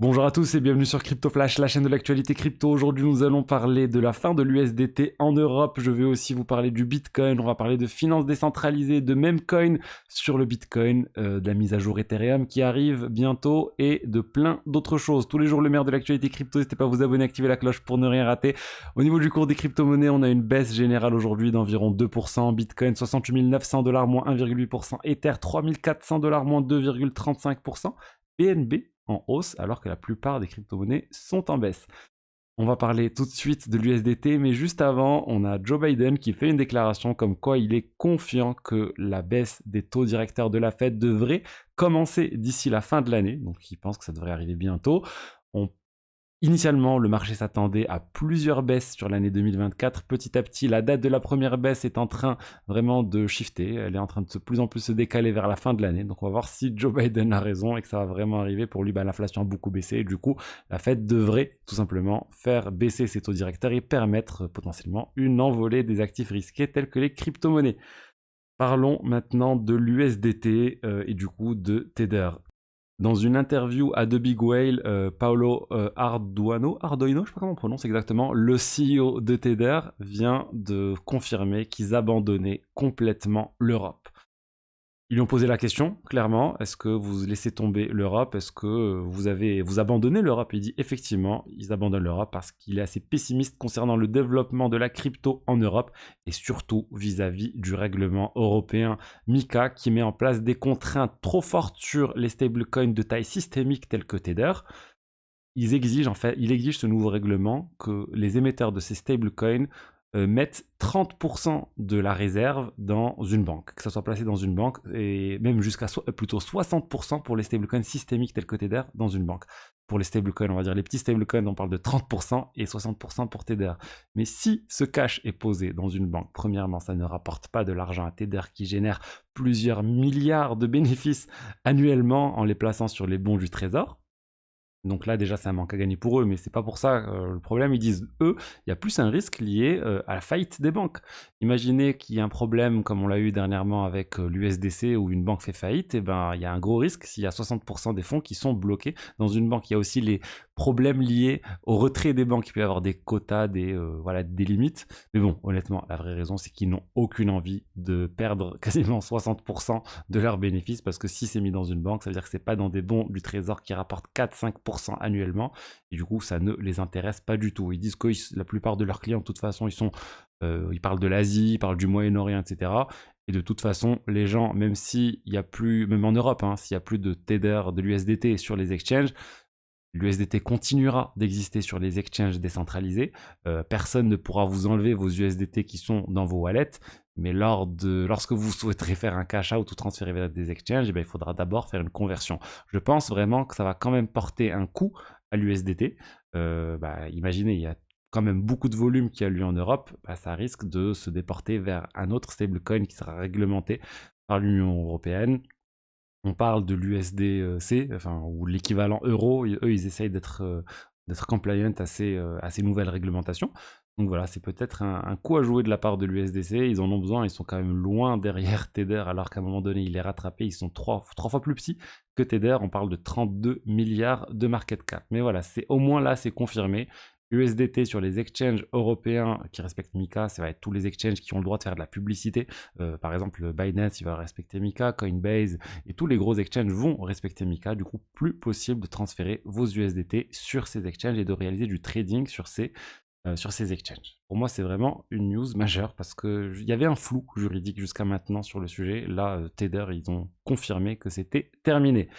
Bonjour à tous et bienvenue sur Crypto Flash, la chaîne de l'actualité crypto. Aujourd'hui, nous allons parler de la fin de l'USDT en Europe. Je vais aussi vous parler du Bitcoin. On va parler de finances décentralisées, de Memcoin sur le Bitcoin, de la mise à jour Ethereum qui arrive bientôt et de plein d'autres choses. Tous les jours, le meilleur de l'actualité crypto. N'hésitez pas à vous abonner, activer la cloche pour ne rien rater. Au niveau du cours des crypto-monnaies, on a une baisse générale aujourd'hui d'environ 2%. Bitcoin, 68 900 $, moins 1,8%. Ether, 3 400 $, moins 2,35%. BNB en hausse alors que la plupart des crypto-monnaies sont en baisse. On va parler tout de suite de l'USDT, mais juste avant, on a Joe Biden qui fait une déclaration comme quoi il est confiant que la baisse des taux directeurs de la Fed devrait commencer d'ici la fin de l'année, donc il pense que ça devrait arriver bientôt. On Initialement, le marché s'attendait à plusieurs baisses sur l'année 2024. Petit à petit, la date de la première baisse est en train vraiment de shifter. Elle est en train de plus en plus se décaler vers la fin de l'année. Donc on va voir si Joe Biden a raison et que ça va vraiment arriver. Pour lui, l'inflation a beaucoup baissé. Et du coup, la Fed devrait tout simplement faire baisser ses taux directeurs et permettre potentiellement une envolée des actifs risqués tels que les crypto-monnaies. Parlons maintenant de l'USDT et du coup de Tether. Dans une interview à The Big Whale, Paolo Ardoino, je ne sais pas comment on prononce exactement, le CEO de Tether vient de confirmer qu'ils abandonnaient complètement l'Europe. Ils lui ont posé la question, clairement, est-ce que vous laissez tomber l'Europe? Est-ce que vous abandonnez l'Europe? Il dit effectivement, ils abandonnent l'Europe parce qu'il est assez pessimiste concernant le développement de la crypto en Europe et surtout vis-à-vis du règlement européen MiCA qui met en place des contraintes trop fortes sur les stablecoins de taille systémique tels que Tether. Il exige ce nouveau règlement que les émetteurs de ces stablecoins mettent 30% de la réserve dans une banque, que ça soit placé dans une banque, et même jusqu'à plutôt 60% pour les stablecoins systémiques tels que Tether dans une banque. Pour les stablecoins, on va dire les petits stablecoins, on parle de 30% et 60% pour Tether. Mais si ce cash est posé dans une banque, premièrement, ça ne rapporte pas de l'argent à Tether qui génère plusieurs milliards de bénéfices annuellement en les plaçant sur les bons du trésor. Donc là, déjà, c'est un manque à gagner pour eux, mais c'est pas pour ça le problème. Ils disent, eux, il y a plus un risque lié à la faillite des banques. Imaginez qu'il y a un problème comme on l'a eu dernièrement avec l'USDC où une banque fait faillite, et ben il y a un gros risque s'il y a 60% des fonds qui sont bloqués dans une banque. Il y a aussi les problèmes liés au retrait des banques. Il peut y avoir des quotas, voilà, des limites. Mais bon, honnêtement, la vraie raison, c'est qu'ils n'ont aucune envie de perdre quasiment 60% de leurs bénéfices parce que si c'est mis dans une banque, ça veut dire que c'est pas dans des bons du trésor qui rapportent 4-5% annuellement et du coup ça ne les intéresse pas du tout. Ils disent que la plupart de leurs clients de toute façon ils parlent de l'Asie, ils parlent du Moyen-Orient, etc. Et de toute façon, les gens, même s'il y a plus, même en Europe, hein, s'il y a plus de Tether, de l'USDT sur les exchanges, l'USDT continuera d'exister sur les exchanges décentralisés. Personne ne pourra vous enlever vos USDT qui sont dans vos wallets. Mais lorsque vous souhaiterez faire un cash out ou transférer vers des exchanges, il faudra d'abord faire une conversion. Je pense vraiment que ça va quand même porter un coût à l'USDT. Imaginez, il y a quand même beaucoup de volume qui a lieu en Europe. Ça risque de se déporter vers un autre stablecoin qui sera réglementé par l'Union européenne. On parle de l'USDC, enfin, ou l'équivalent euro. Eux, ils essayent d'être compliant à ces nouvelles réglementations. Donc voilà, c'est peut-être un coup à jouer de la part de l'USDC. Ils en ont besoin, ils sont quand même loin derrière Tether, alors qu'à un moment donné, il est rattrapé. Ils sont trois fois plus petits que Tether. On parle de 32 milliards de market cap. Mais voilà, c'est au moins là, c'est confirmé. USDT sur les exchanges européens qui respectent MiCA, ça va être tous les exchanges qui ont le droit de faire de la publicité. Par exemple, Binance, il va respecter MiCA, Coinbase, et tous les gros exchanges vont respecter MiCA. Du coup, plus possible de transférer vos USDT sur ces exchanges et de réaliser du trading sur ces exchanges. Pour moi, c'est vraiment une news majeure parce qu'il y avait un flou juridique jusqu'à maintenant sur le sujet. Là, Tether, ils ont confirmé que c'était terminé.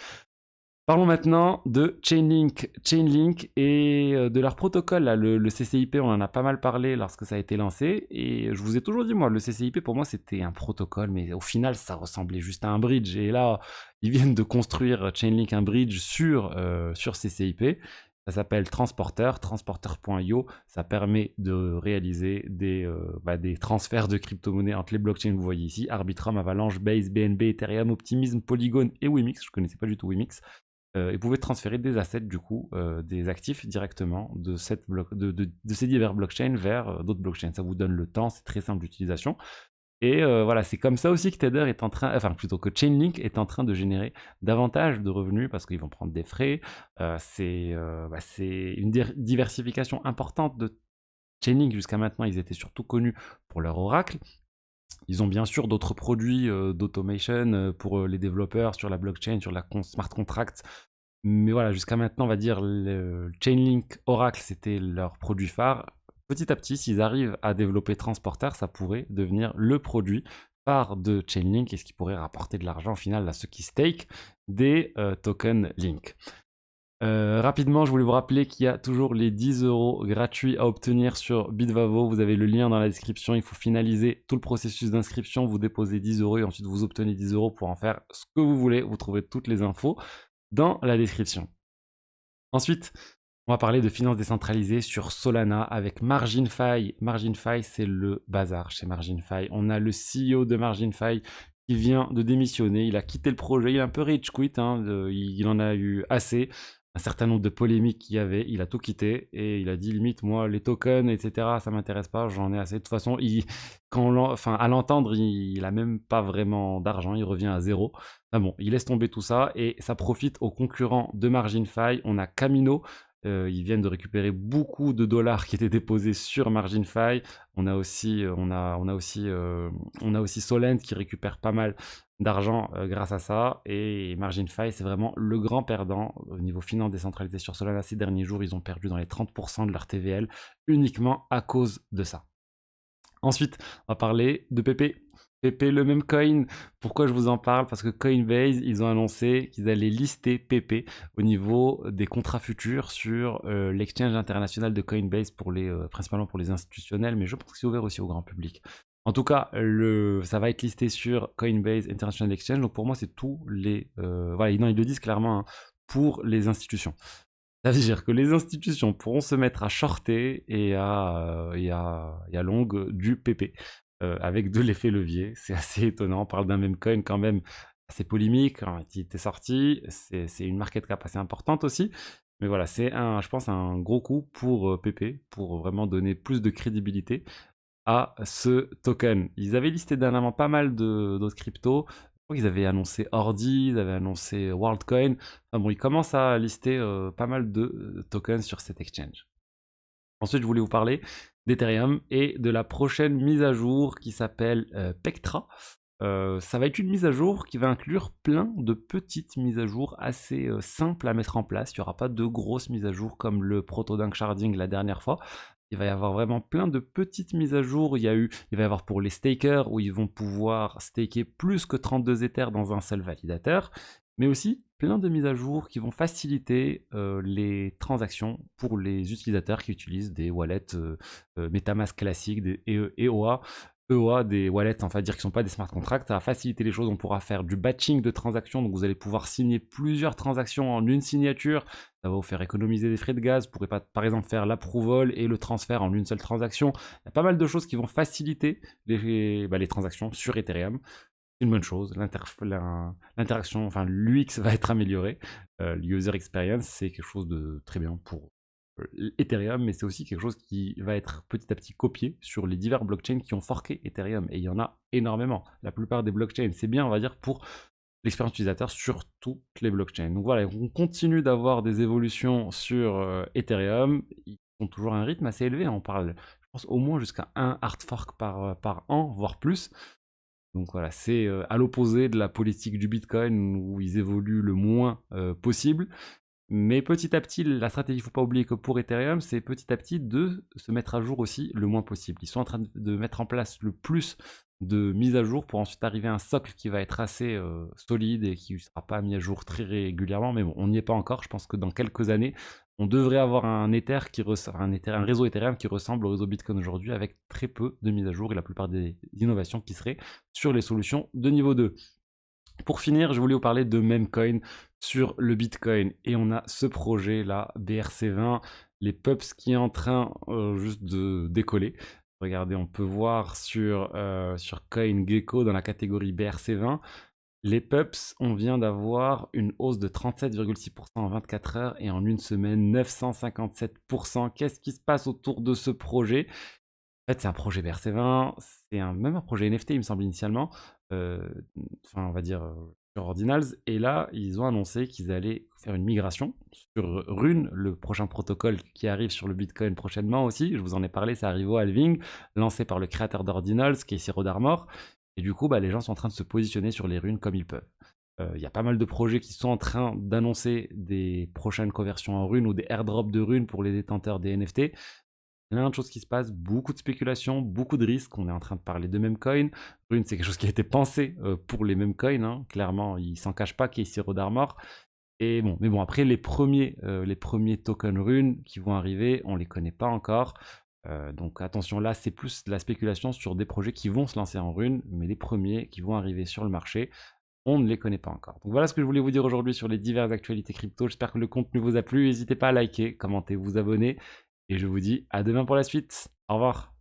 Parlons maintenant de Chainlink. Chainlink et de leur protocole, là, le CCIP, on en a pas mal parlé lorsque ça a été lancé. Et je vous ai toujours dit, moi, le CCIP, pour moi, c'était un protocole, mais au final, ça ressemblait juste à un bridge. Et là, ils viennent de construire Chainlink, un bridge sur CCIP. Ça s'appelle Transporter, transporter.io. Ça permet de réaliser des transferts de crypto-monnaies entre les blockchains que vous voyez ici. Arbitrum, Avalanche, Base, BNB, Ethereum, Optimism, Polygon et Wimix. Je ne connaissais pas du tout Wimix. Et vous pouvez transférer des assets, du coup, des actifs directement de ces divers blockchains vers d'autres blockchains. Ça vous donne le temps, c'est très simple d'utilisation. Et voilà, c'est comme ça aussi que Tether est en train, enfin plutôt que Chainlink est en train de générer davantage de revenus parce qu'ils vont prendre des frais. C'est une diversification importante de Chainlink. Jusqu'à maintenant, ils étaient surtout connus pour leur Oracle. Ils ont bien sûr d'autres produits d'automation pour les développeurs sur la blockchain, sur la smart contract. Mais voilà, jusqu'à maintenant, on va dire le Chainlink Oracle, c'était leur produit phare. Petit à petit, s'ils arrivent à développer Transporter, ça pourrait devenir le produit phare de Chainlink et ce qui pourrait rapporter de l'argent au final à ceux qui stake des tokens Link. Rapidement, je voulais vous rappeler qu'il y a toujours les 10 euros gratuits à obtenir sur Bitvavo. Vous avez le lien dans la description. Il faut finaliser tout le processus d'inscription. Vous déposez 10 euros et ensuite vous obtenez 10 euros pour en faire ce que vous voulez. Vous trouvez toutes les infos dans la description. Ensuite, on va parler de finances décentralisées sur Solana avec MarginFi. MarginFi, c'est le bazar chez MarginFi. On a le CEO de MarginFi qui vient de démissionner. Il a quitté le projet. Il est un peu rage quit. Il en a eu assez. Un certain nombre de polémiques qu'il y avait. Il a tout quitté et il a dit limite, moi, les tokens, etc., ça m'intéresse pas. J'en ai assez. De toute façon, à l'entendre, il a même pas vraiment d'argent. Il revient à zéro. Ah bon, il laisse tomber tout ça et ça profite aux concurrents de MarginFi. On a Camino. Ils viennent de récupérer beaucoup de dollars qui étaient déposés sur MarginFi. On a aussi Solend qui récupère pas mal d'argent grâce à ça. Et MarginFi, c'est vraiment le grand perdant au niveau finance décentralisée sur Solana. Ces derniers jours, ils ont perdu dans les 30% de leur TVL uniquement à cause de ça. Ensuite, on va parler de PP. PP, le même coin. Pourquoi je vous en parle? Parce que Coinbase, ils ont annoncé qu'ils allaient lister PP au niveau des contrats futurs sur l'exchange international de Coinbase principalement pour les institutionnels, mais je pense que c'est ouvert aussi au grand public. En tout cas, ça va être listé sur Coinbase International Exchange. Donc pour moi, c'est tous les... voilà, non, ils le disent clairement, hein, pour les institutions. Ça veut dire que les institutions pourront se mettre à shorter et à long du PP avec de l'effet levier. C'est assez étonnant. On parle d'un même coin quand même assez polémique quand il était sorti. C'est une market cap assez importante aussi. Mais voilà, c'est je pense, un gros coup pour PP pour vraiment donner plus de crédibilité à ce token. Ils avaient listé dernièrement pas mal d'autres cryptos. Je crois qu'ils avaient annoncé Ordi, ils avaient annoncé WorldCoin. Enfin bon, ils commencent à lister pas mal de tokens sur cet exchange. Ensuite, je voulais vous parler d'Ethereum et de la prochaine mise à jour qui s'appelle Pectra. Ça va être une mise à jour qui va inclure plein de petites mises à jour assez simples à mettre en place. Il n'y aura pas de grosses mises à jour comme le Proto-Dunk Sharding la dernière fois. Il va y avoir vraiment plein de petites mises à jour. Il va y avoir pour les stakers où ils vont pouvoir staker plus que 32 Ethers dans un seul validateur, mais aussi plein de mises à jour qui vont faciliter les transactions pour les utilisateurs qui utilisent des wallets MetaMask classiques, des EOA, des wallets, on va dire, qui ne sont pas des smart contracts. Ça va faciliter les choses. On pourra faire du batching de transactions. Donc, vous allez pouvoir signer plusieurs transactions en une signature. Ça va vous faire économiser des frais de gaz. Vous pourrez pas, par exemple, faire l'approval et le transfert en une seule transaction. Il y a pas mal de choses qui vont faciliter les transactions sur Ethereum. C'est une bonne chose. L'interaction, enfin, l'UX va être amélioré. L'user experience, c'est quelque chose de très bien pour Ethereum, mais c'est aussi quelque chose qui va être petit à petit copié sur les divers blockchains qui ont forqué Ethereum. Et il y en a énormément. La plupart des blockchains, c'est bien, on va dire, pour l'expérience utilisateur sur toutes les blockchains. Donc voilà, on continue d'avoir des évolutions sur Ethereum. Ils ont toujours un rythme assez élevé. On parle, je pense, au moins jusqu'à un hard fork par an, voire plus. Donc voilà, c'est à l'opposé de la politique du Bitcoin où ils évoluent le moins possible. Mais petit à petit, la stratégie, il ne faut pas oublier que pour Ethereum, c'est petit à petit de se mettre à jour aussi le moins possible. Ils sont en train de mettre en place le plus de mises à jour pour ensuite arriver à un socle qui va être assez solide et qui ne sera pas mis à jour très régulièrement. Mais bon, on n'y est pas encore. Je pense que dans quelques années, on devrait avoir un réseau Ethereum qui ressemble au réseau Bitcoin aujourd'hui avec très peu de mises à jour et la plupart des innovations qui seraient sur les solutions de niveau 2. Pour finir, je voulais vous parler de Memcoin sur le Bitcoin. Et on a ce projet là, BRC20, les pups qui est en train juste de décoller. Regardez, on peut voir sur CoinGecko dans la catégorie BRC20. Les pups, on vient d'avoir une hausse de 37,6% en 24 heures et en une semaine 957%. Qu'est-ce qui se passe autour de ce projet? En fait, c'est un projet BRC20, c'est même un projet NFT, il me semble, initialement. Enfin, on va dire sur Ordinals. Et là, ils ont annoncé qu'ils allaient faire une migration sur Rune, le prochain protocole qui arrive sur le Bitcoin prochainement aussi. Je vous en ai parlé, c'est arrivé au halving, lancé par le créateur d'Ordinals, qui est Siro Darmor. Et du coup, bah, les gens sont en train de se positionner sur les runes comme ils peuvent. Il y a pas mal de projets qui sont en train d'annoncer des prochaines conversions en runes ou des airdrops de runes pour les détenteurs des NFT. Plein de choses qui se passent, beaucoup de spéculation, beaucoup de risques. On est en train de parler de meme coin. Rune, c'est quelque chose qui a été pensé pour les meme coins, hein. Clairement, il s'en cache pas qu'il y ait Siro d'Armor. Et bon, mais bon, après, les premiers tokens Rune qui vont arriver, on les connaît pas encore. Donc attention, là, c'est plus de la spéculation sur des projets qui vont se lancer en Rune, mais les premiers qui vont arriver sur le marché, on ne les connaît pas encore. Donc voilà ce que je voulais vous dire aujourd'hui sur les diverses actualités crypto. J'espère que le contenu vous a plu. N'hésitez pas à liker, commenter, vous abonner. Et je vous dis à demain pour la suite. Au revoir.